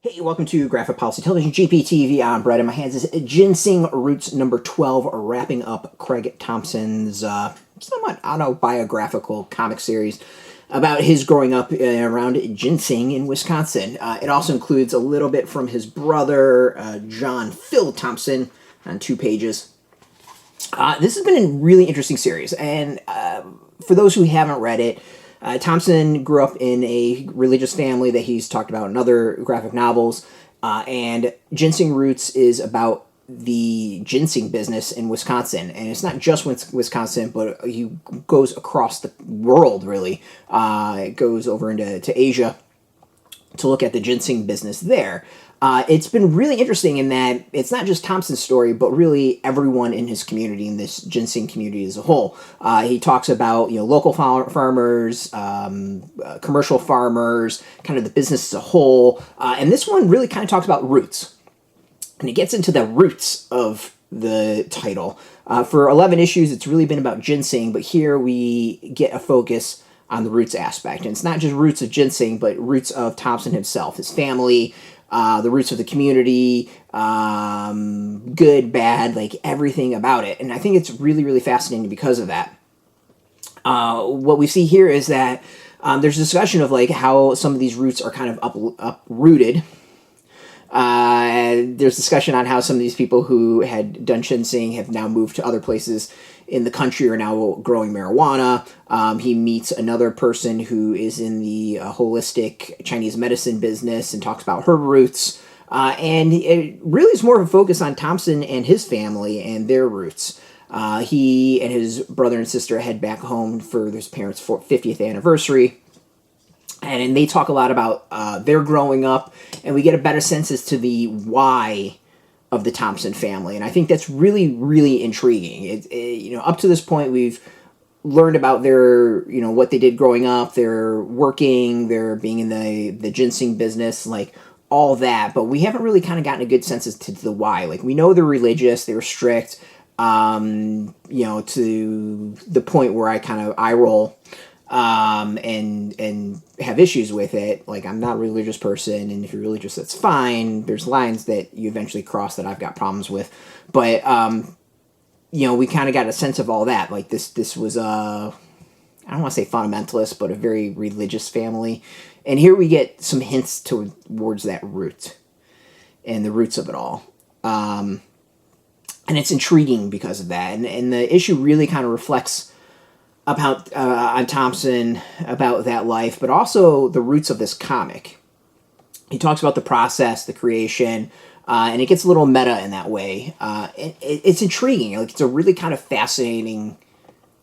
Hey, welcome to Graphic Policy Television, GPTV. I'm Brett. In my hands is Ginseng Roots number 12, wrapping up Craig Thompson's somewhat autobiographical comic series about his growing up around ginseng in Wisconsin. It also includes a little bit from his brother, John Phil Thompson, on 2 pages. This has been a really interesting series, and for those who haven't read it, Thompson grew up in a religious family that he's talked about in other graphic novels, and Ginseng Roots is about the ginseng business in Wisconsin, and it's not just Wisconsin, but he goes across the world, really. It goes over into Asia to look at the ginseng business there. It's been really interesting in that it's not just Thompson's story, but really everyone in his community, in this ginseng community as a whole. He talks about local farmers, commercial farmers, kind of the business as a whole. And this one really kind of talks about roots. And it gets into the roots of the title. For 11 issues, it's really been about ginseng, but here we get a focus on the roots aspect. And it's not just roots of ginseng, but roots of Thompson himself, his family, the roots of the community, good, bad, like everything about it. And I think it's really, really fascinating because of that. What we see here is that there's a discussion of like how some of these roots are kind of uprooted. There's discussion on how some of these people who had done ginseng have now moved to other places in the country, are now growing marijuana. He meets another person who is in the holistic Chinese medicine business and talks about her roots. And it really is more of a focus on Thompson and his family and their roots. He and his brother and sister head back home for his parents' 50th anniversary. And they talk a lot about their growing up, and we get a better sense as to the why of the Thompson family. And I think that's really, really intriguing. Up to this point, we've learned about their, what they did growing up, their working, their being in the ginseng business, like all that. But we haven't really kind of gotten a good sense as to the why. Like, we know they're religious, they were strict, to the point where I kind of eye roll. And have issues with it. Like, I'm not a religious person, and if you're religious, that's fine. There's lines that you eventually cross that I've got problems with. But, we kind of got a sense of all that. Like, this was I don't want to say fundamentalist, but a very religious family. And here we get some hints towards that root and the roots of it all. And it's intriguing because of that. And the issue really kind of reflects about on Thompson, about that life, but also the roots of this comic. He talks about the process, the creation, and it gets a little meta in that way. It's intriguing. Like, it's a really kind of fascinating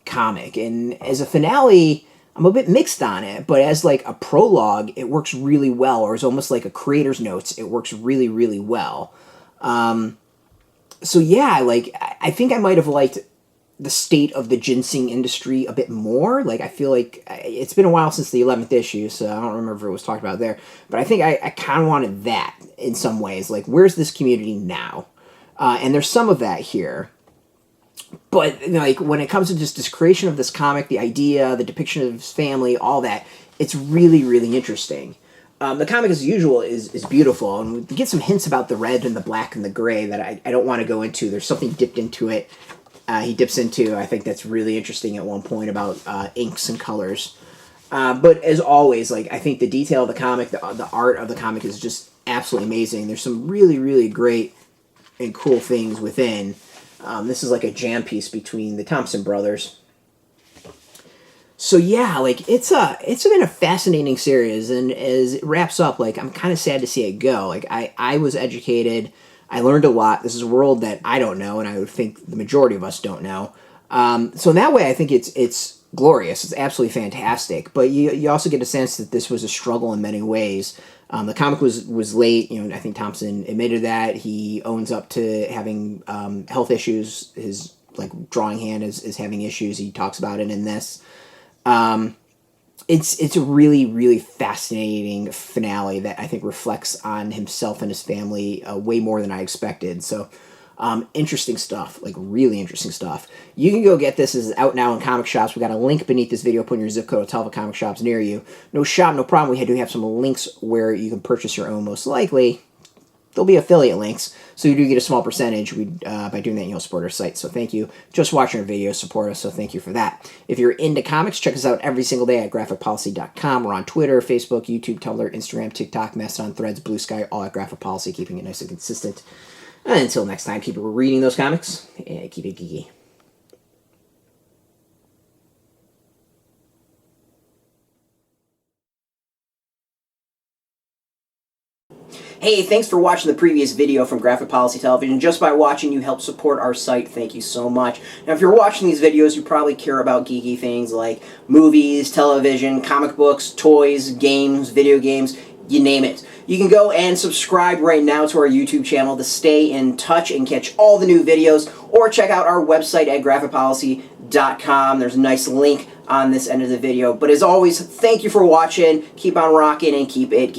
comic, and as a finale, I'm a bit mixed on it, but as like a prologue, it works really well, or as almost like a creator's notes, it works really, really well. So yeah, like, I think I might have liked the state of the ginseng industry a bit more. Like, I feel like it's been a while since the 11th issue, so I don't remember if it was talked about there, but I think I kind of wanted that in some ways. Like, where's this community now? And there's some of that here. But, like, when it comes to just this creation of this comic, the idea, the depiction of his family, all that, it's really, really interesting. The comic, as usual, is beautiful, and we get some hints about the red and the black and the gray that I don't want to go into. There's something dipped into it. He dips into, I think that's really interesting at one point, about inks and colors. But as always, like, I think the detail of the comic, the art of the comic is just absolutely amazing. There's some really, really great and cool things within. This is like a jam piece between the Thompson brothers. So yeah, like, it's been a fascinating series, and as it wraps up, like, I'm kind of sad to see it go. Like, I was educated, I learned a lot. This is a world that I don't know, and I would think the majority of us don't know. So in that way, I think it's glorious. It's absolutely fantastic. But you also get a sense that this was a struggle in many ways. The comic was late. I think Thompson admitted that. He owns up to having health issues. His, like, drawing hand is having issues. He talks about it in this. It's a really, really fascinating finale that I think reflects on himself and his family way more than I expected. So Interesting stuff, like really interesting stuff. You can go get this. This is out now in comic shops. We got a link beneath this video. Put in your zip code. Tell the comic shops near you. No shop, no problem. We do have some links where you can purchase your own. Most likely, there'll be affiliate links, so you do get a small percentage. By doing that, you'll support our site. So thank you. Just watching our videos support us, so thank you for that. If you're into comics, check us out every single day at graphicpolicy.com. We're on Twitter, Facebook, YouTube, Tumblr, Instagram, TikTok, Mastodon, Threads, Blue Sky, all at Graphic Policy, keeping it nice and consistent. And until next time, keep reading those comics and keep it geeky. Hey, thanks for watching the previous video from Graphic Policy Television. Just by watching, you help support our site. Thank you so much. Now, if you're watching these videos, you probably care about geeky things like movies, television, comic books, toys, games, video games, you name it. You can go and subscribe right now to our YouTube channel to stay in touch and catch all the new videos, or check out our website at graphicpolicy.com. There's a nice link on this end of the video. But as always, thank you for watching. Keep on rocking and keep it geeky.